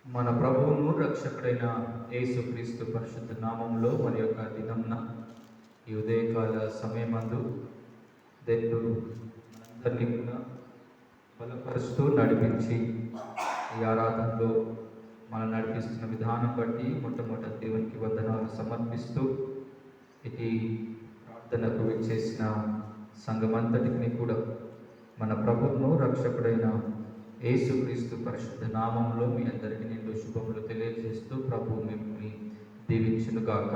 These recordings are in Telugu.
మన ప్రభువును రక్షకుడైన యేసుక్రీస్తు పరిశుద్ధ నామంలో మరి యొక్క దినంన ఈ ఉదయకాల సమయమందు దేవుడు మనందరినీ కూడా బలపరుస్తూ నడిపించి ఈ ఆరాధనలో మనం నడిపిస్తున్న విధానం బట్టి మొట్టమొదటి దేవునికి వందనాలు సమర్పిస్తూ ఇది ప్రార్థనకు విచ్చేసిన సంఘమంతటిని కూడా మన ప్రభువును రక్షకుడైన యేసుక్రీస్తు పరిశుద్ధ నామంలో మీ అందరికీ నిండు శుభములు తెలియజేస్తూ ప్రభు మిమ్మల్ని దీవించునుగాక.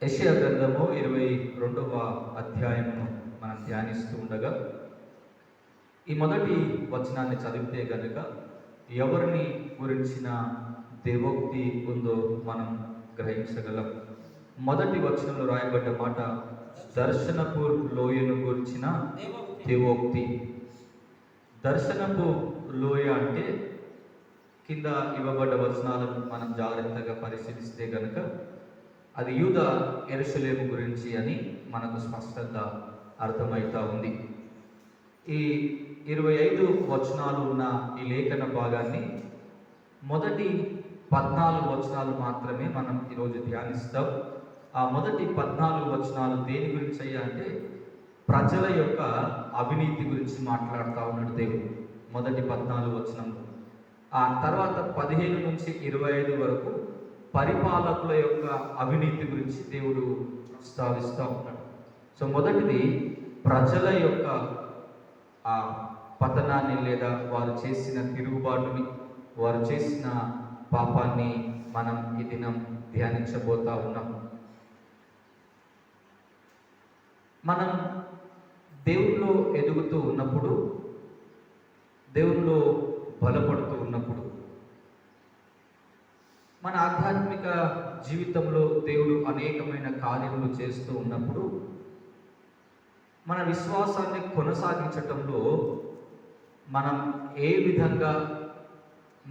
యెషయా గ్రంథము 22వ అధ్యాయమును మనం ధ్యానిస్తూ ఉండగా ఈ మొదటి వచనాన్ని చదివితే గనుక ఎవరిని గురించిన దేవోక్తి ఉందో మనం గ్రహించగలం. మొదటి వచనంలో రాయబడ్డ మాట దర్శనపు లోయను గురించిన దేవోక్తి. దర్శనపు లోయ అంటే కింద ఇవ్వబడ్డ వచనాలను మనం జాగ్రత్తగా పరిశీలిస్తే గనుక అది యూదా యెరూషలేము గురించి అని మనకు స్పష్టంగా అర్థమవుతా ఉంది. ఈ 25 వచనాలు ఉన్న ఈ లేఖన భాగాన్ని మొదటి 14 వచనాలు మాత్రమే మనం ఈరోజు ధ్యానిస్తాం. ఆ మొదటి 14 వచనాలు దేని గురించి అయ్యా అంటే ప్రజల యొక్క అవినీతి గురించి మాట్లాడుతూ ఉన్నాడు దేవుడు మొదటి 14 వచనంలో. ఆ తర్వాత 15 నుంచి 25 వరకు పరిపాలకుల యొక్క అవినీతి గురించి దేవుడు ప్రస్తావిస్తూ ఉన్నాడు. సో మొదటిది ప్రజల యొక్క ఆ పతనాన్ని లేదా వారు చేసిన తిరుగుబాటుని, వారు చేసిన పాపాన్ని మనం ఈ దినం ధ్యానించబోతా ఉన్నాం. మనం దేవుల్లో ఎదుగుతూ ఉన్నప్పుడు, దేవుల్లో బలపడుతూ ఉన్నప్పుడు, మన ఆధ్యాత్మిక జీవితంలో దేవుడు అనేకమైన కార్యములు చేస్తూ ఉన్నప్పుడు మన విశ్వాసాన్ని కొనసాగించటంలో మనం ఏ విధంగా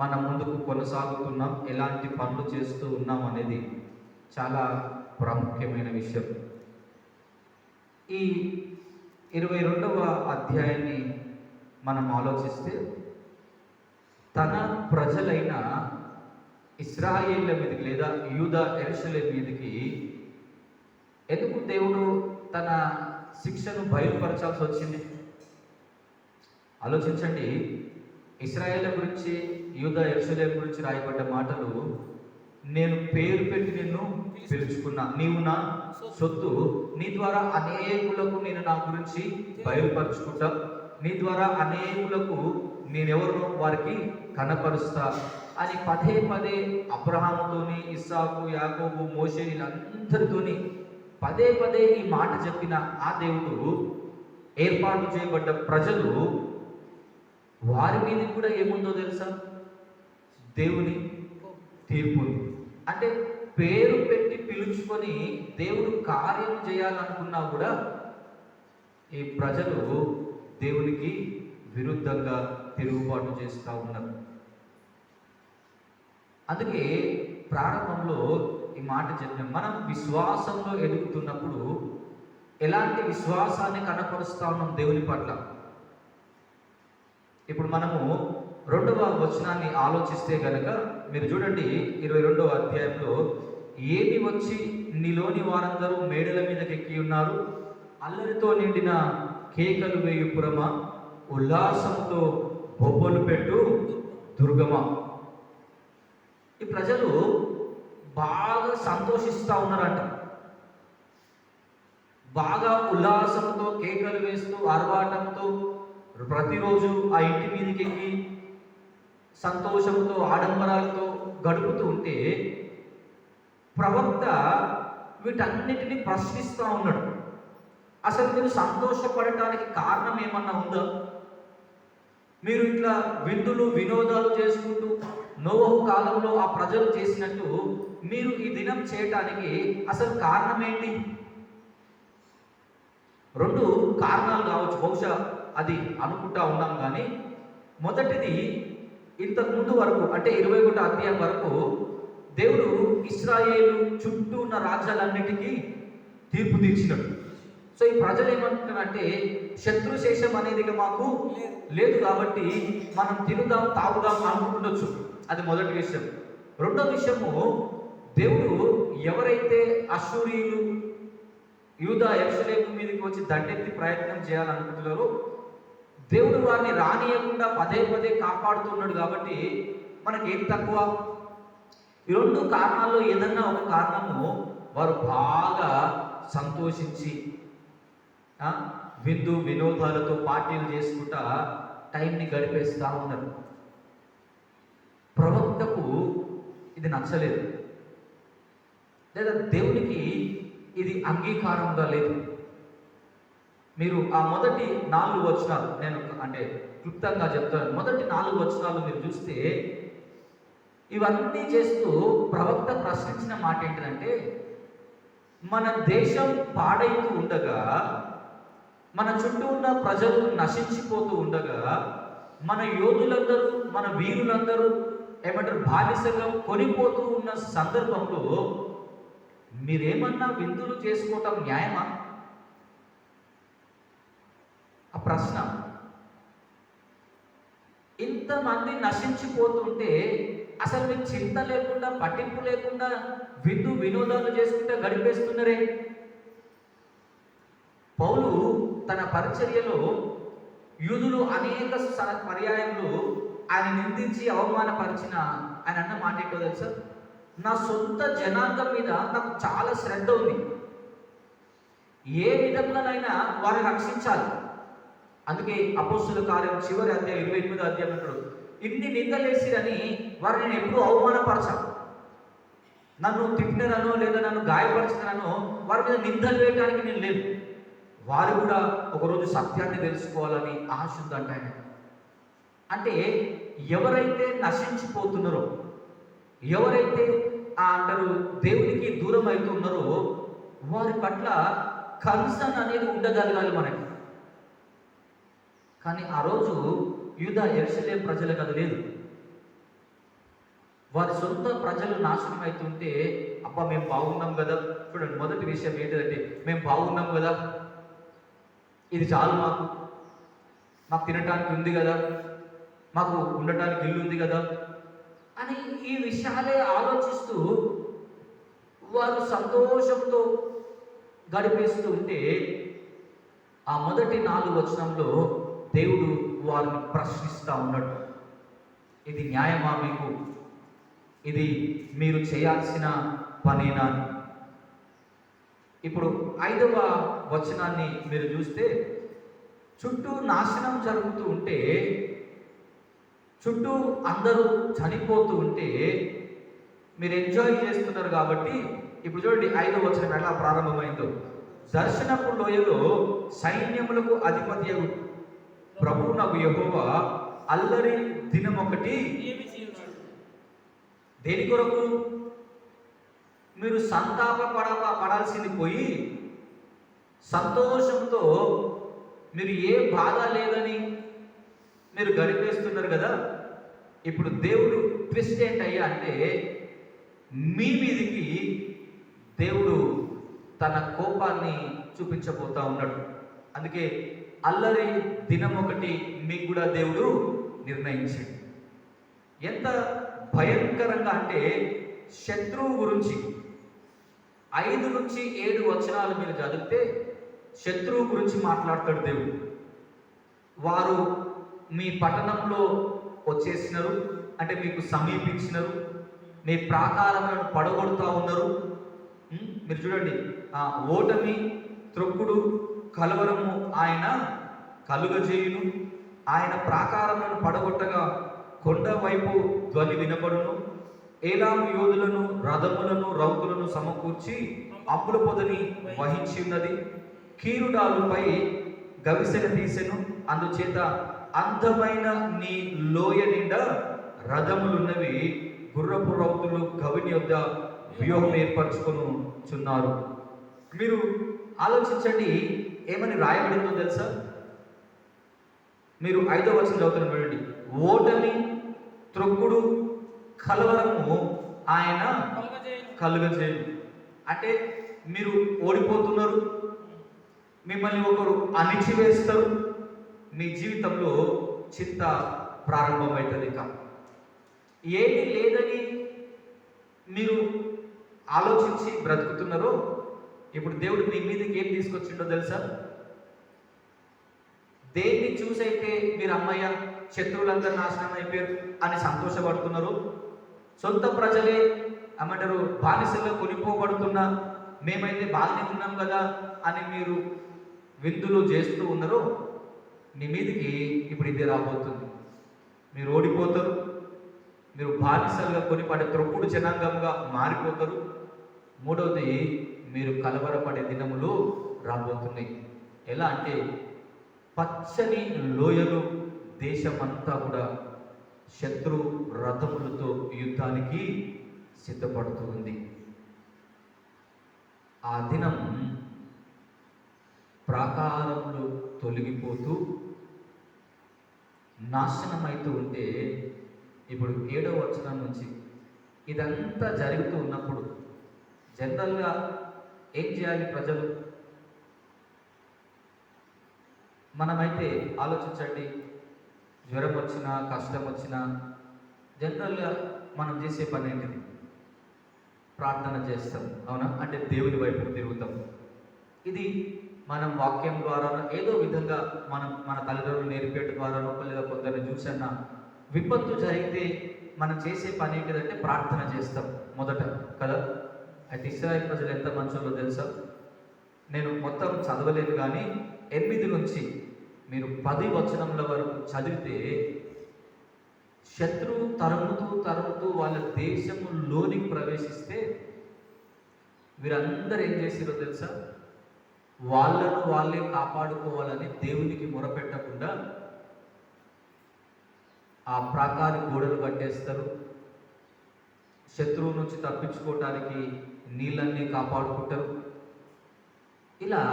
మన ముందుకు కొనసాగుతున్నాం, ఎలాంటి పనులు చేస్తూ ఉన్నాం అనేది చాలా ప్రాముఖ్యమైన విషయం. ఈ 22వ అధ్యాయాన్ని మనం ఆలోచిస్తే తన ప్రజలైన ఇశ్రాయేళ్ల మీదకి లేదా యూదా యెరూషలేము మీదకి ఎందుకు దేవుడు తన శిక్షను బయలుపరచాల్సి వచ్చింది? ఆలోచించండి. ఇశ్రాయేళ్ల గురించి, యూదా యెరూషలేము గురించి రాయబడ్డ మాటలు, నేను పేరు పెట్టి నిన్ను పిలుచుకున్నా, నీవు నా సొత్తు, నీ ద్వారా అనేకులకు నేను నా గురించి బయలుపరుచుకుంటా, నీ ద్వారా అనేకులకు నేనెవరినో వారికి కనపరుస్తా అని పదే పదే అబ్రహాముతోని, ఇస్సాకు, యాకోబు, మోషే వీళ్ళందరితోని పదే పదే ఈ మాట చెప్పిన ఆ దేవుడు ఏర్పాటు చేయబడ్డ ప్రజలు వారి మీద కూడా ఏముందో తెలుసా? దేవుని తీర్పు. అంటే పేరు పెట్టి పిలుచుకొని దేవుడు కార్యం చేయాలనుకున్నా కూడా ఈ ప్రజలు దేవునికి విరుద్ధంగా తిరుగుబాటు చేస్తూ ఉన్నారు. అందుకే ప్రారంభంలో ఈ మాట చెప్పిన మనం విశ్వాసంలో ఎదుగుతున్నప్పుడు ఎలాంటి విశ్వాసాన్ని కనపరుస్తా ఉన్నాం దేవుని పట్ల. ఇప్పుడు మనము 2వ వచనాన్ని ఆలోచిస్తే గనక మీరు చూడండి, 22వ అధ్యాయంలో ఏమి వచ్చి నీలోని వారందరూ మేడల మీదకి ఎక్కి ఉన్నారు, అల్లరితో నిండిన కేకలు వేయు పురమా, ఉల్లాసంతో బొబ్బలు పెట్టు దుర్గమా. ఈ ప్రజలు బాగా సంతోషిస్తూ ఉన్నారంట. బాగా ఉల్లాసంతో కేకలు వేస్తూ ఆర్భాటంతో ప్రతిరోజు ఆ ఇంటి మీదకి ఎక్కి సంతోషంతో ఆడంబరాలతో గడుపుతూ ఉంటే ప్రవక్త వీటన్నిటిని ప్రశ్నిస్తూ ఉన్నాడు. అసలు మీరు సంతోషపడటానికి కారణం ఏమన్నా ఉందా? మీరు ఇట్లా విందులు వినోదాలు చేసుకుంటూ నోవహు కాలంలో ఆ ప్రజలు చేసినట్టు మీరు ఈ దినం చేయటానికి అసలు కారణం ఏంటి? 2 కారణాలు కావచ్చు, బహుశా అది అనుకుంటా ఉన్నాం. కానీ మొదటిది, ఇంతకు ముందు వరకు అంటే 21వ అధ్యాయం వరకు దేవుడు ఇశ్రాయేలు చుట్టూ ఉన్న రాజ్యాలన్నిటికీ తీర్పు తీర్చినట్టు. సో ఈ ప్రజలు ఏమంటున్నారంటే శత్రుశేషం అనేది ఇక మాకు లేదు కాబట్టి మనం తినుదాం తాగుదాం అనుకుంటుండొచ్చు. అది మొదటి విషయం. రెండో విషయము, దేవుడు ఎవరైతే అశ్షూరీయులు యూదా యెరూషలేము మీదకి వచ్చి దండెత్తి ప్రయత్నం చేయాలనుకుంటున్నారో దేవుడు వారిని రానియకుండా పదే పదే కాపాడుతున్నాడు. కాబట్టి మనకేం తక్కువ? ఈ రెండు కారణాల్లో ఏదన్నా ఒక కారణము వారు బాగా సంతోషించి విందు వినోదాలతో పార్టీలు చేసుకుంటా టైంని గడిపేస్తూ ఉన్నారు. ప్రవక్తకు ఇది నచ్చలేదు, లేదా దేవునికి ఇది అంగీకారంగా లేదు. మీరు ఆ మొదటి 4 వచనాలు నేను అంటే క్లుప్తంగా చెప్తాను. మొదటి 4 వచనాలు మీరు చూస్తే ఇవన్నీ చేస్తూ ప్రవక్త ప్రశ్నించిన మాట ఏంటంటే, మన దేశం పాడైతూ ఉండగా, మన చుట్టూ ఉన్న ప్రజలు నశించిపోతూ ఉండగా, మన యోధులందరూ మన వీరులందరూ ఏమంటారు బానిసగా కొనిపోతూ ఉన్న సందర్భంలో మీరేమన్నా విందులు చేసుకోవటం న్యాయమా? ఆ ప్రశ్న. ఇంతమంది నశించిపోతుంటే అసలు మీకు చింత లేకుండా పట్టింపు లేకుండా విందు వినోదాలు చేసుకుంటే గడిపేస్తున్నారే. పౌలు తన పరిచర్యలో యూదులు అనేక పర్యాయములు ఆయన నిందించి అవమానపరిచిన ఆయన అన్న మాట ఏంటో తెలుసా? నా సొంత జనాంగం మీద నాకు చాలా శ్రద్ధ ఉంది, ఏ విధంగానైనా వారిని రక్షించాలి. అందుకే అపోస్తుల కార్యం చివరి అధ్యాయం 28వ అధ్యాయం అంటాడు, ఇన్ని నిందలేసిరని వారిని నేను ఎప్పుడూ అవమానపరచాను. నన్ను తిట్టిననో లేదా నన్ను గాయపరిచిననో వారి మీద నిందలు వేయడానికి నేను లేదు. వారు కూడా ఒకరోజు సత్యాన్ని తెలుసుకోవాలని ఆశ ఉందంట ఆయన. అంటే ఎవరైతే నశించిపోతున్నారో, ఎవరైతే అంటారు దేవునికి దూరం అవుతున్నారో వారి పట్ల కన్సర్న్ అనేది ఉండగలగాలి మనకి. కానీ ఆ రోజు యూదా యెరూషలేము ప్రజలకు అది లేదు. వారి సొంత ప్రజలు నాశనం అవుతుంటే అబ్బా మేము బాగున్నాం కదా. చూడండి, మొదటి విషయం ఏంటంటే మేము బాగున్నాం కదా, ఇది చాలు, మాకు తినటానికి ఉంది కదా, మాకు ఉండటానికి ఇల్లు ఉంది కదా అని ఈ విషయాలే ఆలోచిస్తూ వారు సంతోషంతో గడిపేస్తూ ఉంటే ఆ మొదటి 4 వచనంలో దేవుడు వారిని ప్రశ్నిస్తూ ఉన్నాడు. ఇది న్యాయమా మీకు? ఇది మీరు చేయాల్సిన పనేనా? ఇప్పుడు 5వ వచనాన్ని మీరు చూస్తే, చుట్టూ నాశనం జరుగుతూ ఉంటే, చుట్టూ అందరూ చనిపోతూ ఉంటే మీరు ఎంజాయ్ చేస్తున్నారు కాబట్టి, ఇప్పుడు చూడండి 5వ వచనం ఎలా ప్రారంభమైందో. దర్శనపు లోయలో సైన్యములకు అధిపతి ప్రభువునగు యెహోవా అల్లరి దినమొకటి. దేని కొరకు? మీరు పడాల్సింది పోయి సంతోషంతో మీరు ఏ బాధ లేదని మీరు గడిపేస్తున్నారు కదా. ఇప్పుడు దేవుడు ట్విస్ట్ ఏంటయ్యా అంటే, మీ మీదికి దేవుడు తన కోపాన్ని చూపించబోతా ఉన్నాడు. అందుకే అల్లరి దినం ఒకటి మీకు కూడా దేవుడు నిర్ణయించాడు. ఎంత భయంకరంగా అంటే, శత్రువు గురించి 5 నుంచి 7 వచనాలు మీరు చదివితే శత్రువు గురించి మాట్లాడతాడు దేవుడు. వారు మీ పట్టణంలో వచ్చేసినారు, అంటే మీకు సమీపించినారు, మీ ప్రాకారములను పడగొడుతూ ఉన్నారు. మీరు చూడండి, ఓటమి, త్రొక్కుడు, కలవరము ఆయన కలుగజేయును. ఆయన ప్రాకారములను పడగొట్టగా కొండ వైపు ధ్వని వినబడును. ఏలాము యోధులను, రథములను, రౌతులను సమకూర్చి అప్పుల పొదని వహించి ఉన్నది. కీరుడాలుపై గవిసెల తీసెను. అందుచేత అందమైన నీ లోయ నిండా రథములున్నవి. గుర్రపు రౌతులు గవిని యొద్ద వ్యూహం ఏర్పరచుకొనుచున్నారు. మీరు ఆలోచించండి, ఏమని రాయబడిందో తెలుసా? మీరు 5వ వచనం చదువుతున్న చూడండి. ఓటమి, త్రొక్కుడు, కలవరము ఆయన కలుగజేయును. అంటే మీరు ఓడిపోతున్నారు, మిమ్మల్ని ఒకరు అణిచివేస్తారు, మీ జీవితంలో చింత ప్రారంభమవుతుంది. ఇక ఏమీ లేదని మీరు ఆలోచించి బ్రతుకుతున్నారో, ఇప్పుడు దేవుడు మీ మీదకి ఏం తీసుకొచ్చిండో తెలుసా? దేన్ని చూసైతే మీరు అమ్మయ్య శత్రువులందరూ నాశనం అయిపోయారు అని సంతోషపడుతున్నారు, సొంత ప్రజలే ఏమంటారు బానిసల్లో కొనిపోబడుతున్నా మేమైతే బాగానే ఉన్నాం కదా అని మీరు విందులు చేస్తూ ఉన్నారో, మీ మీదకి ఇప్పుడు ఇదే రాబోతుంది. మీరు ఓడిపోతారు, మీరు బానిసలుగా కొనిపడే త్రొక్కుడు జనాంగంగా మారిపోతారు. మూడవది, మీరు కలవరపడే దినములు రాబోతున్నాయి. ఎలా అంటే పచ్చని లోయలు దేశమంతా కూడా శత్రు రథములతో యుద్ధానికి సిద్ధపడుతూ ఉంది. ఆ దినం ప్రాకారములు తొలగిపోతూ నాశనమైతూ ఉంటే, ఇప్పుడు 7వ వచనం నుంచి ఇదంతా జరుగుతూ ఉన్నప్పుడు జనరల్గా ఏం చేయాలి ప్రజలు? మనమైతే ఆలోచించండి, జ్వరం వచ్చినా కష్టం వచ్చినా జనరల్గా మనం చేసే పని ఏంటిది? ప్రార్థన చేస్తాం, అవునా? అంటే దేవుని వైపు తిరుగుతాం. ఇది మనం వాక్యం ద్వారానో ఏదో విధంగా మన తల్లిదండ్రులు నేర్పేట ద్వారానో లేదా కొందరిని చూసన్నా విపత్తు జరిగితే మనం చేసే పని ఏంటిదంటే ప్రార్థన చేస్తాం మొదట కదా. అయితే ఇశ్రాయేలు ప్రజలు ఎంత మంచోళ్ళో తెలుసా? నేను మొత్తం చదవలేదు కానీ 8 నుంచి మీరు 10 వచనముల వరకు చదివితే, శత్రువు తరుముతూ వాళ్ళ దేశములోనికి ప్రవేశిస్తే వీరందరూ ఏం చేసిరో తెలుసా? వాళ్ళను వాళ్ళే కాపాడుకోవాలని దేవునికి మొరపెట్టకుండా ఆ ప్రాకారి గోడలు కట్టేస్తారు. శత్రువు నుంచి తప్పించుకోవటానికి నీళ్ళన్నీ కాపాడుకుంటారు. ఇలా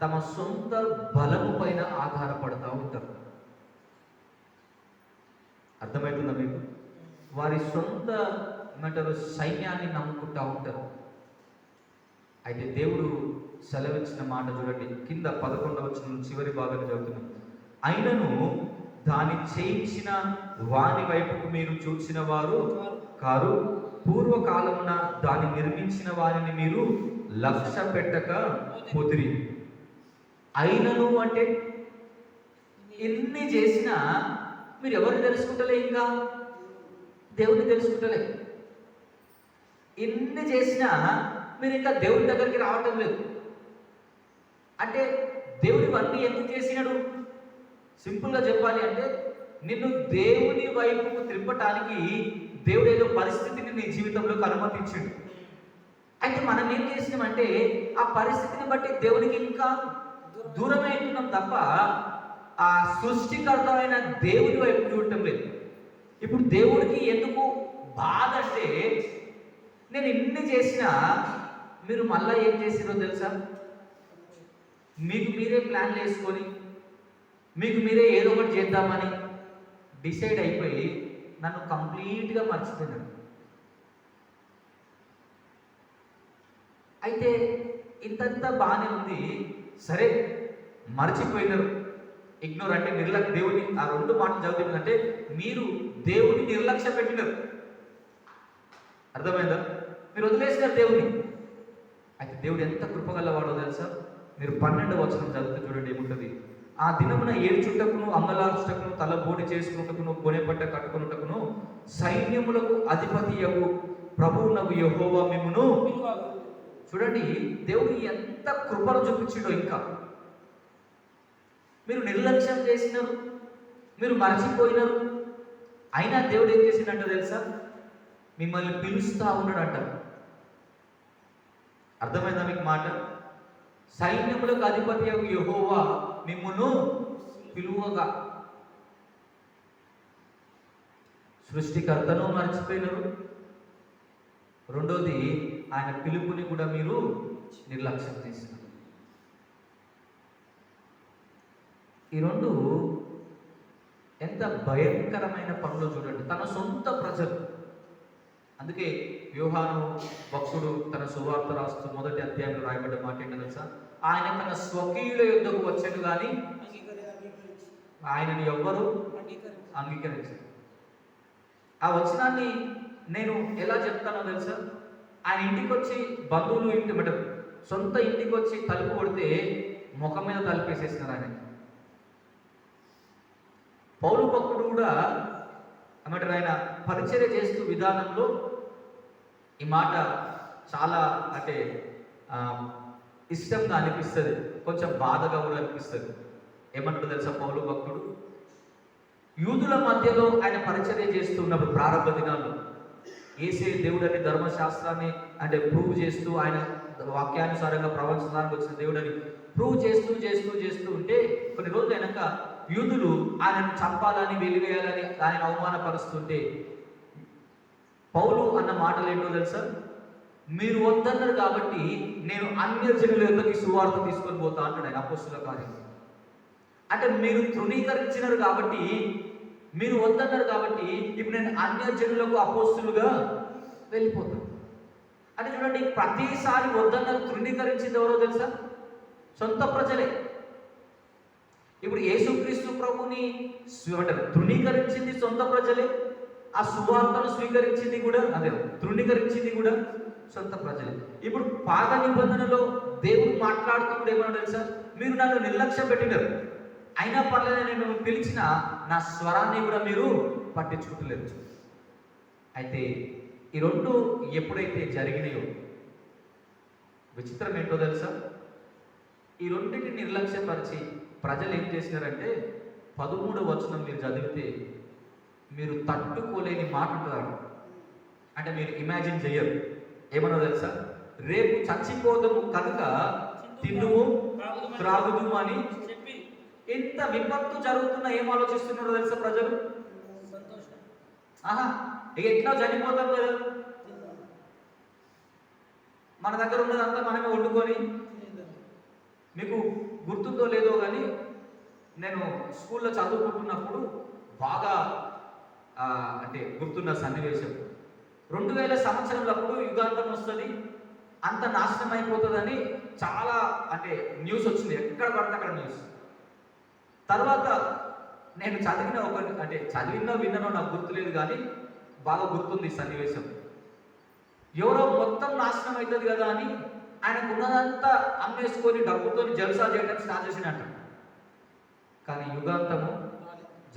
తమ సొంత బలము పైన ఆధారపడుతూ ఉంటారు. అర్థమవుతుందా మీకు? వారి సొంత ఏమంటారు సైన్యాన్ని నమ్ముకుంటూ ఉంటారు. అయితే దేవుడు సెలవిచ్చిన మాట చూడండి, కింద 11వ వచనం చివరి భాగాన్ని చదువుతున్నాం. అయినను దాన్ని చేయించిన వాని వైపుకు మీరు చూసిన వారు కారు, పూర్వకాలమున దాన్ని నిర్మించిన వారిని మీరు లక్ష్య పెట్టక పోతిరి. అయినను అంటే ఎన్ని చేసినా మీరు ఎవరిని తెలుసుకుంటలే, ఇంకా దేవుని తెలుసుకుంటలే. ఎన్ని చేసినా మీరు ఇంకా దేవుని దగ్గరికి రావటం లేదు. అంటే దేవుడు ఇవన్నీ ఎందుకు చేసినాడు? సింపుల్గా చెప్పాలి అంటే, నిన్ను దేవుని వైపుకు త్రిప్పటానికి దేవుడు ఏదో పరిస్థితిని నీ జీవితంలోకి అనుమతించిండు. అయితే మనం ఏం చేసినామంటే ఆ పరిస్థితిని బట్టి దేవునికి ఇంకా దూరమైతున్నాం తప్ప ఆ సృష్టికర్త అయిన దేవుని వైపు చూడటం లేదు. ఇప్పుడు దేవుడికి ఎందుకు బాధ అంటే, నేను ఇన్ని చేసినా మీరు మళ్ళీ ఏం చేసిరో తెలుసా? మీకు మీరే ప్లాన్లు వేసుకొని మీకు మీరే ఏదో ఒకటి చేద్దామని డిసైడ్ అయిపోయి నన్ను కంప్లీట్గా మర్చిపోయినాడు. అయితే ఇంతంతా బాగానే ఉంది, సరే మర్చిపోయినారు. ఇగ్నోర్ అంటే దేవుని ఆ 2 మాటలు చదువుతుందంటే మీరు దేవుని నిర్లక్ష్య పెట్టినారు. అర్థమైందా? మీరు వదిలేసినారు దేవుని. అయితే దేవుడు ఎంత కృపగలవాడో తెలుసా? మీరు 12వ వచనం చదివితే చూడండి ఏముంటుంది. ఆ దినమున ఏడ్చుటకును అంగలార్చుటకును తలబోడి చేసుకున్నటకును కొనేపట్ట కట్టుకున్నటకును సైన్యములకు అధిపతియగు ప్రభువునగు యెహోవా మిమ్మును. చూడండి దేవుడు ఎంత కృపను చూపించిండో. ఇంకా మీరు నిర్లక్ష్యం చేసినారు, మీరు మర్చిపోయినారు. అయినా దేవుడు ఏం చేసిండంట తెలుసా? మిమ్మల్ని పిలుస్తా ఉన్నాడంట. అర్థమైందా మీకు మాట? సైన్యములకు అధిపతి యెహోవా మిమ్మును పిలువగా. సృష్టికర్తను మర్చిపోయినారు, రెండోది ఆయన పిలుపుని కూడా మీరు నిర్లక్ష్యం చేసినారు. ఈ 2 ఎంత భయంకరమైన పనులు చూడండి. తన సొంత ప్రజలు. అందుకే యోహాను భక్తుడు తన సువార్త రాస్తూ మొదటి అధ్యాయంలో రాయబడ్డ మాట ఏంటో తెలుసా? ఆయన తన స్వకీయుల యుద్ధకు వచ్చాడు కానీ ఆయనని ఎవ్వరు అంగీకరించారు. ఆ వచనాన్ని నేను ఎలా చెప్తానో తెలుసా? ఆయన ఇంటికి వచ్చి బంధువులు ఇంటి బట్ సొంత ఇంటికి వచ్చి తలుపు కొడితే ముఖం మీద తలుపేసేసినారు ఆయన. పౌలు భక్తుడు కూడా ఏమంటారు, ఆయన పరిచర్య చేస్తూ విధానంలో ఈ మాట చాలా అంటే ఇష్టంగా అనిపిస్తుంది, కొంచెం బాధగా కూడా అనిపిస్తుంది. ఏమంటారు తెలుసా పౌలు భక్తుడు? యూదుల మధ్యలో ఆయన పరిచర్య చేస్తున్నప్పుడు ప్రారంభ దినాల్లో ఏసే దేవుడని ధర్మశాస్త్రాన్ని అంటే ప్రూవ్ చేస్తూ, ఆయన వాక్యానుసారంగా ప్రవచనానికి వచ్చిన దేవుడని ప్రూవ్ చేస్తూ చేస్తూ చేస్తూ ఉంటే కొన్ని రోజులు అయినాక యూదులు ఆయనను చంపాలని వెలివేయాలని ఆయన అవమానపరుస్తుంటే పౌలు అన్న మాటలు ఏంటో తెలుసా? మీరు వద్దన్నారు కాబట్టి నేను అన్యజనుల యొద్దకి సువార్త తీసుకొని పోతా అంటాడు ఆయన అపోస్తుల కార్యం. అంటే మీరు తృణీకరించినారు కాబట్టి, మీరు వద్దన్నారు కాబట్టి ఇప్పుడు నేను అన్యజనులకు అపోస్తులుగా వెళ్ళిపోతాను అంటే చూడండి, ప్రతిసారి వద్దన్నారు తృణీకరించింది ఎవరో తెలుసా? సొంత ప్రజలే. ఇప్పుడు యేసుక్రీస్తు ప్రభుని తృణీకరించింది సొంత ప్రజలే, ఆ సువార్తను స్వీకరించింది కూడా అదే, తృణీకరించింది కూడా సొంత ప్రజలే. ఇప్పుడు పాత నిబంధనలో దేవుడు మాట్లాడుతూ కూడా ఏమన్నా తెలుసా? మీరు నన్ను నిర్లక్ష్యం పెట్టినారు, అయినా పర్లేదు నేను మిమ్మల్ని పిలిచిన నా స్వరాన్ని కూడా మీరు పట్టించుకుంటలేదు. అయితే ఈ రెండు ఎప్పుడైతే జరిగినాయో విచిత్రం ఏంటో తెలుసా? ఈ రెండింటిని నిర్లక్ష్యపరిచి ప్రజలు ఏం చేసినారంటే 13వ వచనం మీరు చదివితే మీరు తట్టుకోలేని మాట ఉంటారు. అంటే మీరు ఇమాజిన్ చేయరు. ఏమన్నా తెలుసా? రేపు చచ్చిపోదము కనుక తిందుము త్రాగుదుము అని ఎంత విపత్తు జరుగుతున్నా ఏం ఆలోచిస్తున్నారో తెలుసా ప్రజలు? ఆహా, ఎట్లా చనిపోతాం కదా, మన దగ్గర ఉన్నదంతా మనమే వండుకొని. మీకు గుర్తుందో లేదో కానీ నేను స్కూల్లో చదువుకుంటున్నప్పుడు బాగా అంటే గుర్తున్న సన్నివేశం, 2000 సంవత్సరంలప్పుడు యుగాంతం వస్తుంది, అంత నాశనం అయిపోతుందని చాలా అంటే న్యూస్ వచ్చింది, ఎక్కడ పడితే అక్కడ న్యూస్. తర్వాత నేను చదివిన అంటే చదివినా విన్నానో నాకు గుర్తులేదు కానీ బాగా గుర్తుంది ఈ సన్నివేశం. ఎవరో మొత్తం నాశనం అవుతుంది కదా అని ఆయనకు ఉన్నదంతా అమ్మేసుకొని డబ్బుతో జల్సా చేయడం స్టార్ట్ చేసినట్ట. కానీ యుగాంతము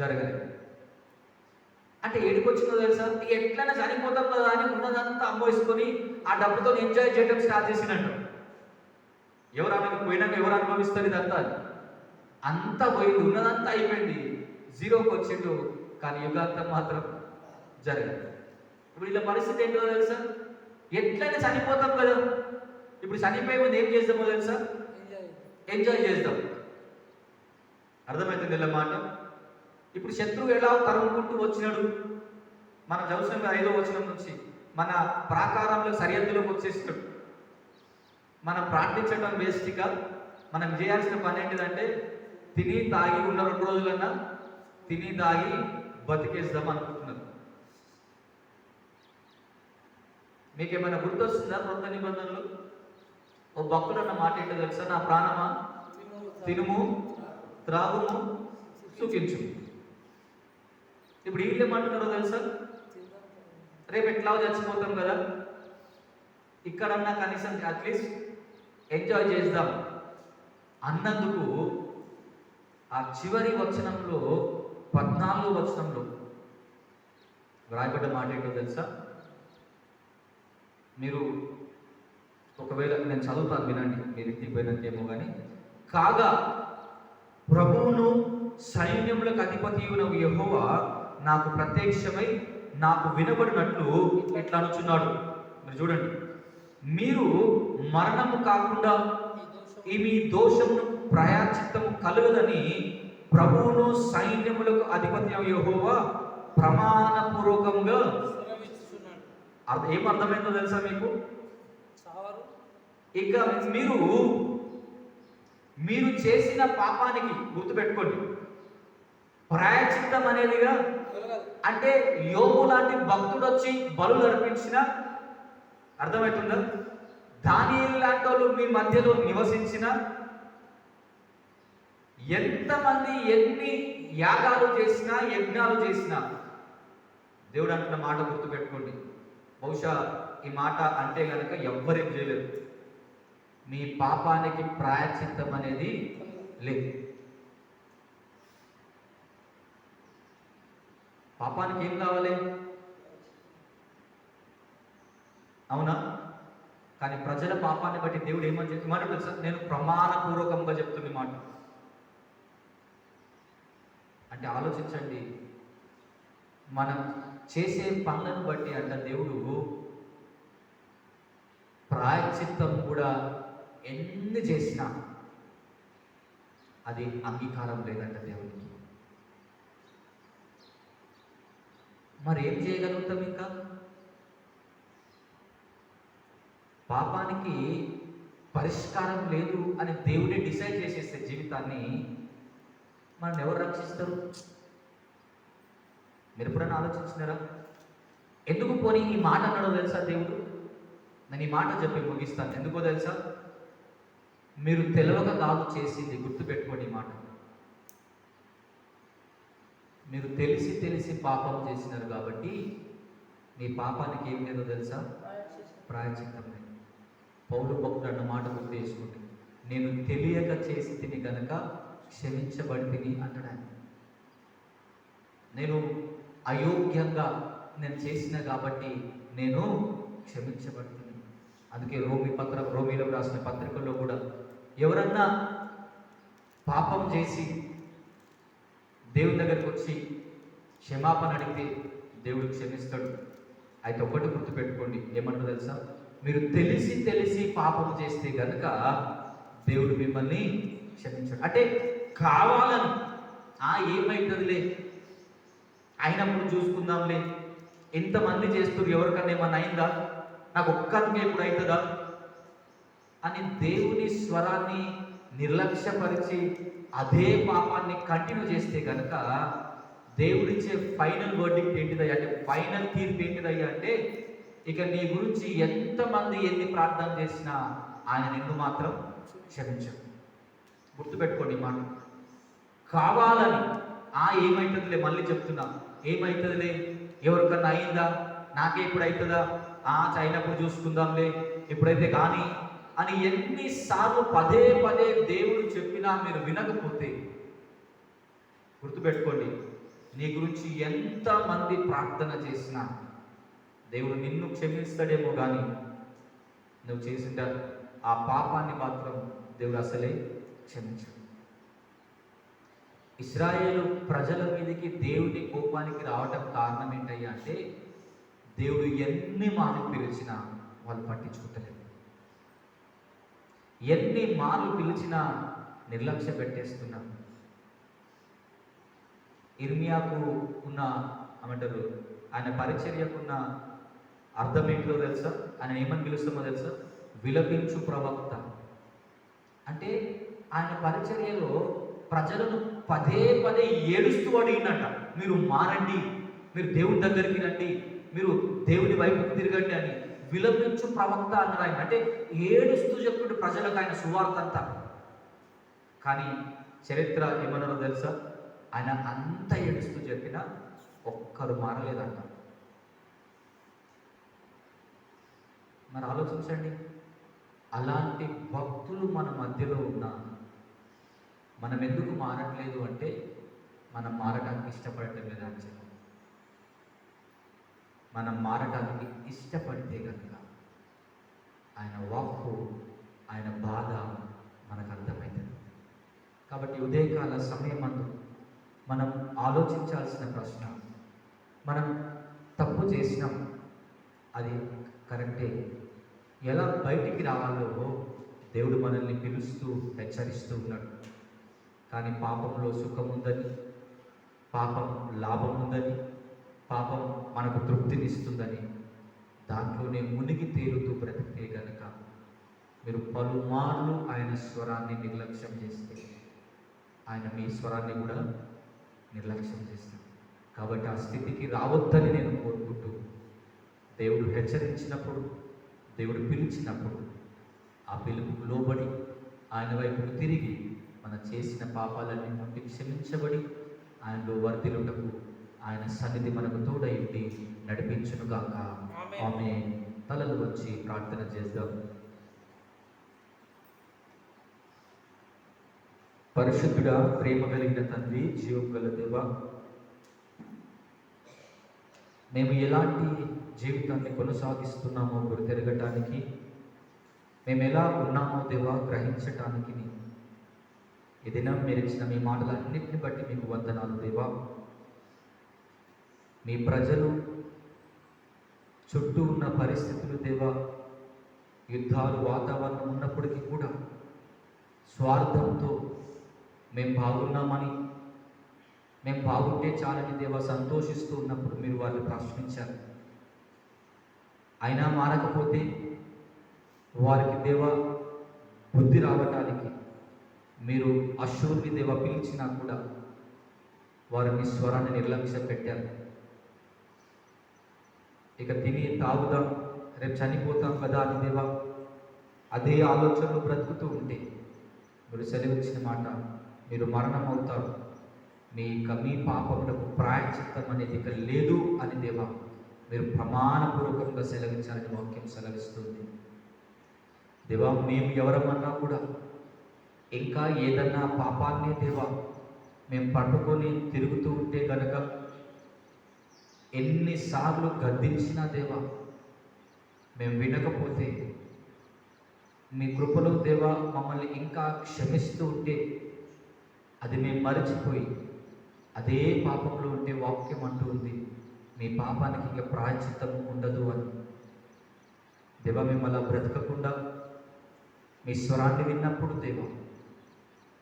జరగలేదు. అంటే ఏడికొచ్చిందో తెలుసా? ఎట్లైనా చనిపోతాం కదా అని ఉన్నదంతా అమ్మేసుకొని ఆ డబ్బుతో ఎంజాయ్ చేయడం స్టార్ట్ చేసినట్టు. ఎవరు పోయినాక ఎవరు అనుభవిస్తారు ఇదంతా? అంతా పోయింది, ఉన్నదంతా అయిపోయింది, జీరోకి వచ్చిండు. కానీ యుగాంతం మాత్రం జరగదు. ఇప్పుడు ఇలా పరిస్థితి ఏంటో తెలుసా? ఎట్లయినా చనిపోతాం కదా, ఇప్పుడు చనిపోయే ముందు ఏం చేద్దామో తెలుసా? ఎంజాయ్ చేద్దాం. అర్థమవుతుంది ఇలా మాట? ఇప్పుడు శత్రువు ఎలా తరుముకుంటూ వచ్చినాడు, మనం చదువుతాం 5వ వచనం నుంచి, మన ప్రాకారంలో సరిహద్దులోకి వచ్చేసినాడు. మనం ప్రార్థించడం వేస్ట్గా, మనం చేయాల్సిన పని ఏంటిదంటే తిని తాగి ఉన్న 2 రోజులన్నా తిని తాగి బతికేద్దాం అనుకుంటున్నారు. మీకేమైనా గుర్తొస్తుందా? కొత్త నిబంధనలు ఓ భక్తుడు అన్న మాట ఏంటో తెలుసా? నా ప్రాణమా తినుము త్రాగుము సుఖించు. ఇప్పుడు వీళ్ళు ఏమంటున్నారో తెలుసా? రేపు ఎట్లా చచ్చిపోతాం కదా, ఇక్కడన్నా కనీసం అట్లీస్ట్ ఎంజాయ్ చేద్దాం అన్నందుకు ఆ చివరి వచనంలో 14వ వచనంలో వ్రాయబడ్డ మాట ఏంటో తెలుసా? మీరు ఒకవేళ నేను చదువుతాను వినండి, మీరు ఇంటికి పోయినాకేమో కానీ. కాగా ప్రభువును సైన్యములకు అధిపతియునగు యెహోవా నాకు ప్రత్యక్షమై నాకు వినబడినట్లు ఇట్లా అనుచున్నాడు. మీరు చూడండి, మీరు మరణము కాకుండా ఈ మీ దోషమును ప్రాయశ్చిత్తము కలుగదని ప్రభువును సైన్యములకు అధిపతి యెహోవా ప్రమాణపూర్వకంగా. ఏం అర్థమైందో తెలుసా మీకు? ఇక మీరు చేసిన పాపానికి గుర్తుపెట్టుకోండి, ప్రాయశ్చిత్తం అనేదిగా అంటే యోబు లాంటి భక్తుడు వచ్చి బలులు అర్పించిన, అర్థమవుతుందా? దానియేలు లాంటి వాళ్ళు మీ మధ్యలో నివసించిన, ఎంతమంది ఎన్ని యాగాలు చేసినా యజ్ఞాలు చేసినా, దేవుడు అంటున్న మాట గుర్తుపెట్టుకోండి. బహుశా ఈ మాట అంటే కనుక ఎవ్వరేం చేయలేరు. మీ పాపానికి ప్రాయశ్చిత్తం అనేది లేదు. పాపానికి ఏం కావాలి? అవునా? కానీ ప్రజల పాపాన్ని బట్టి దేవుడు ఏమని చెప్పి మాట తెలుసా? నేను ప్రమాణపూర్వకంగా చెప్తున్న మాట. అంటే ఆలోచించండి, మనం చేసే పనులను బట్టి అంట దేవుడు ప్రాయశ్చిత్తం కూడా ఎన్ని చేసినా అది అంగీకారం లేదంట దేవునికి. మరి ఏం చేయగలుగుతాం? ఇంకా పాపానికి పరిష్కారం లేదు అని దేవుడే డిసైడ్ చేసేస్తే జీవితాన్ని మనం ఎవరు రక్షిస్తారు? మీరు ఎప్పుడైనా ఆలోచించినారా? ఎందుకు పోనీ ఈ మాట అన్నాడో తెలుసా దేవుడు? నేను ఈ మాట చెప్పి ముగిస్తాను. ఎందుకో తెలుసా? మీరు తెలియక కాదు చేసింది, గుర్తుపెట్టుకోండి ఈ మాట. మీరు తెలిసి తెలిసి పాపం చేసినారు కాబట్టి మీ పాపానికి ఏం లేదో తెలుసా? ప్రాయశ్చిత్తం లేదు. పౌలు భక్తుడు అన్న మాట గుర్తు చేసుకుంటే, నేను తెలియక చేసి తిని కనుక క్షమించబడి తిని అంటాడు ఆయన. నేను అయోగ్యంగా నేను చేసిన కాబట్టి నేను క్షమించబడుతుంది. అందుకే రోమీలో రాసిన పత్రికల్లో కూడా ఎవరన్నా పాపం చేసి దేవుని దగ్గరికి వచ్చి క్షమాపణ అడిగితే దేవుడు క్షమిస్తాడు. అయితే ఒకటి గుర్తుపెట్టుకోండి, ఏమంటో తెలుసా? మీరు తెలిసి తెలిసి పాపం చేస్తే కనుక దేవుడు మిమ్మల్ని క్షమించాడు. అంటే కావాలని ఏమైతుందిలే, అయినప్పుడు చూసుకుందాంలే, ఎంతమంది చేస్తారు, ఎవరికన్నా ఏమన్నా అయిందా, నాకు ఒక్కరికి ఎప్పుడు అవుతుందా అని దేవుని స్వరాన్ని నిర్లక్ష్యపరిచి అదే పాపాన్ని కంటిన్యూ చేస్తే కనుక దేవుడిచ్చే ఫైనల్ వర్డిక్ట్ ఏంటిదయ్యా అంటే, ఫైనల్ తీర్పు ఏంటిదయ్యా అంటే, ఇక నీ గురించి ఎంతమంది ఎన్ని ప్రార్థన చేసినా ఆయన నిన్ను మాత్రం క్షమించడు. గుర్తుపెట్టుకోండి మాట. కావాలని ఏమవుతుందిలే, మళ్ళీ చెప్తున్నా, ఏమవుతుందిలే, ఎవరికన్నా అయిందా, నాకే ఇప్పుడు అవుతుందా, అయినప్పుడు చూసుకుందాంలే, ఇప్పుడైతే కానీ అని ఎన్నిసార్లు పదే పదే దేవుడు చెప్పినా మీరు వినకపోతే, గుర్తుపెట్టుకోండి, నీ గురించి ఎంతమంది ప్రార్థన చేసినా దేవుడు నిన్ను క్షమిస్తాడేమో కానీ నువ్వు చేసిన ఆ పాపాన్ని మాత్రం దేవుడు అసలే క్షమించడు. ఇశ్రాయేలు ప్రజల మీదకి దేవుడి కోపానికి రావటం కారణం ఏంటయ్యా అంటే, దేవుడు ఎన్ని మార్లు పిలిచినా వాళ్ళు పట్టించుకుంటలేదు. ఎన్ని మార్లు పిలిచినా నిర్లక్ష్య పెట్టేస్తున్నారు. ఇర్మియాకు ఉన్న ఏమంటారు, ఆయన పరిచర్యకున్న అర్థం ఏంటో తెలుసా? ఆయన ఏమని పిలుస్తామో తెలుసా? విలపించు ప్రవక్త. అంటే ఆయన పరిచర్యలో ప్రజలను పదే పదే ఏడుస్తూ అడిగినట్ట, మీరు మారండి, మీరు దేవుని దగ్గరికి రండి, మీరు దేవుని వైపుకు తిరగండి అని విలపించు ప్రవక్త అన్నారు ఆయన. అంటే ఏడుస్తూ చెప్పుడు ప్రజలకు ఆయన సువార్త అంతా. కానీ చరిత్ర ఏమన్నారో తెలుసా? ఆయన అంత ఏడుస్తూ చెప్పినా ఒక్కరు మారలేదంట. మరి ఆలోచించండి, అలాంటి భక్తులు మన మధ్యలో ఉన్నా మనం ఎందుకు మారట్లేదు అంటే, మనం మారడానికి ఇష్టపడటం లేదా అని చెప్పి. మనం మారడానికి ఇష్టపడితే కనుక ఆయన వాక్కు, ఆయన బాధ మనకు అర్థమవుతుంది. కాబట్టి ఉదయకాల సమయమందు మనం ఆలోచించాల్సిన ప్రశ్న, మనం తప్పు చేసినాం, అది కరెక్టే, ఎలా బయటికి రావాలో దేవుడు మనల్ని పిలుస్తూ హెచ్చరిస్తూ ఉన్నాడు. కానీ పాపంలో సుఖం ఉందని, పాపం లాభం ఉందని, పాపం మనకు తృప్తినిస్తుందని దాంట్లోనే మునిగి తేలుతూ బ్రతికితే గనక మీరు పలుమార్లు ఆయన స్వరాన్ని నిర్లక్ష్యం చేస్తే ఆయన మీ స్వరాన్ని కూడా నిర్లక్ష్యం చేస్తాడు. కాబట్టి ఆ స్థితికి రావద్దని నేను కోరుకుంటూ, దేవుడు హెచ్చరించినప్పుడు, దేవుడు పిలిచినప్పుడు ఆ పిలుపుకు లోబడి ఆయన వైపుకు తిరిగి మన చేసిన పాపాలన్నీ నుండి క్షమించబడి ఆయనలో వర్ధిల్లుటకు ఆయన సన్నిధి మనకు తోడైంది నడిపించునుగాక. ఆమె తలలు వచ్చి ప్రార్థన చేద్దాం. పరిశుద్ధుడా, ప్రేమ కలిగిన తండ్రి, జీవం గల దేవ, మేము ఎలాంటి జీవితాన్ని కొనసాగిస్తున్నామో గుర్తెరగటానికి, మేము ఎలా ఉన్నామో దేవా గ్రహించటానికి ఈ దినం మీరు ఇచ్చిన మీ మాటలన్నింటిని బట్టి మీకు వందనాలు దేవా. మీ ప్రజలు చుట్టూ ఉన్న పరిస్థితులు దేవా, యుద్ధాలు వాతావరణం ఉన్నప్పటికీ కూడా స్వార్థంతో మేము బాగున్నామని, మేము బాగుంటే చాలని దేవా సంతోషిస్తూ ఉన్నప్పుడు మీరు వాళ్ళు ప్రశ్నించారు. అయినా మారకపోతే వారికి దేవా బుద్ధి రావటానికి మీరు అశూరుని దేవ పిలిచినా కూడా వారు మీ స్వరాన్ని నిర్లక్ష్యం పెట్టారు. ఇక తిని తాగుదాం, రేపు చనిపోతాం కదా అని దేవా అదే ఆలోచనలు బ్రతుకుతూ ఉంటే మీరు సెలవిచ్చిన మాట, మీరు మరణం అవుతారు, మీ పాపములకు ప్రాయశ్చిత్తం అనేది ఇక లేదు అని దేవా మీరు ప్రమాణపూర్వకంగా సెలవించాలని వాక్యం సెలవిస్తుంది. దేవా మేము ఎవరమన్నా కూడా ఇంకా ఏదన్నా పాపాన్ని దేవా మేము పట్టుకొని తిరుగుతూ ఉంటే గనక ఎన్నిసార్లు గద్దించినా దేవా మేము వినకపోతే మీ కృపలో దేవా మమ్మల్ని ఇంకా క్షమిస్తూ ఉంటే అది మేము మరచిపోయి అదే పాపంలో ఉంటే వాక్యం అంటూ ఉంది మీ పాపానికి ఇక ప్రాయశ్చిత్తం ఉండదు అని. దేవా మేము అలా బ్రతకకుండా మీ స్వరాన్ని విన్నప్పుడు దేవా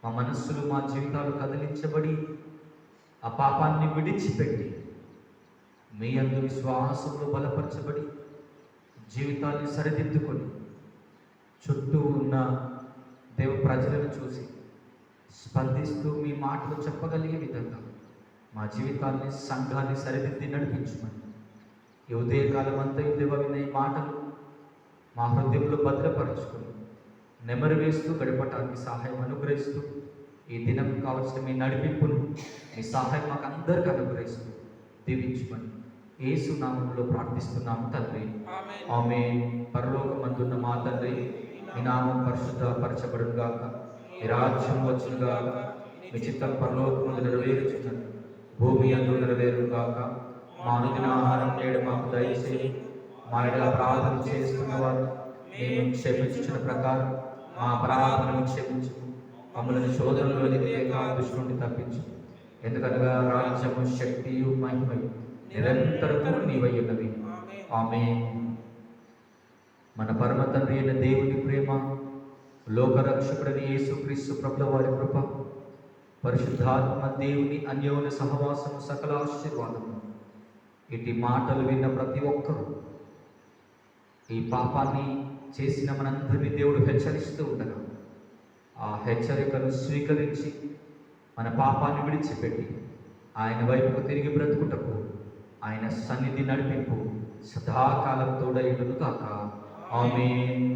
మా మనస్సులు మా జీవితాలు కదిలించబడి ఆ పాపాన్ని విడిచిపెట్టి మీ యందు విశ్వాసంలో బలపరచబడి జీవితాన్ని సరిదిద్దుకొని చుట్టూ ఉన్న దేవ ప్రజలను చూసి స్పందిస్తూ మీ మాటలు చెప్పగలిగే విధంగా మా జీవితాన్ని సంఘాన్ని సరిదిద్ది నడిపించమని ఈ ఉదయకాలం అంతా దేవ విన్న ఈ మాటలు మా హృదయంలో భద్రపరచుకొని నెమరు వేస్తూ గడపటానికి సహాయం అనుగ్రహిస్తూ ఈ దినం కావలసిన మీ నడిపింపును మీ సహాయం మాకు అందరికీ అనుగ్రహిస్తూ దీవించమని యేసు నామములో ప్రార్థిస్తున్నాము తండ్రి, ఆమేన్. పరలోకమందున్న మా తండ్రి, మీ నామం పరిశుద్ధపరచబడును గాక, మీ రాజ్యం వచ్చును గాక, మీ చిత్తం పరలోకమందు నెరవేరుచున్నది భూమి యందు నెరవేరును గాక. మా అనుదిన ఆహారం నేడు మాకు దయచేసి, మా ఎడల అపరాధం చేస్తున్న వారు మేము క్షమించిన ప్రకారం మా అపరాధములను క్షమించు, మమ్మల్ని శోధనలోనికి దుష్టు నుండి తప్పించు. ఎందుకనగా రాజ్యము, శక్తియు, మహిమయు నిరంతరము నీవై ఉన్నవి. ఆమేన్. మన పరమ తండ్రి అయిన దేవుని ప్రేమ, లోకరక్షకుడని యేసుక్రీస్తు ప్రభుల వారి కృప, పరిశుద్ధాత్మ దేవుని అన్యోన్య సహవాసము, సకల ఆశీర్వాదము ఇటు మాటలు విన్న ప్రతి ఒక్కరూ ఈ పాపాన్ని చేసిన మనందరినీ దేవుడు హెచ్చరిస్తూ ఉండగా ఆ హెచ్చరికను స్వీకరించి మన పాపాన్ని విడిచిపెట్టి ఆయన వైపుకు తిరిగి బ్రతుకుటకు ఆయన సన్నిధి నడిపింపు సదాకాలం తోడైండును గాక. ఆమేన్.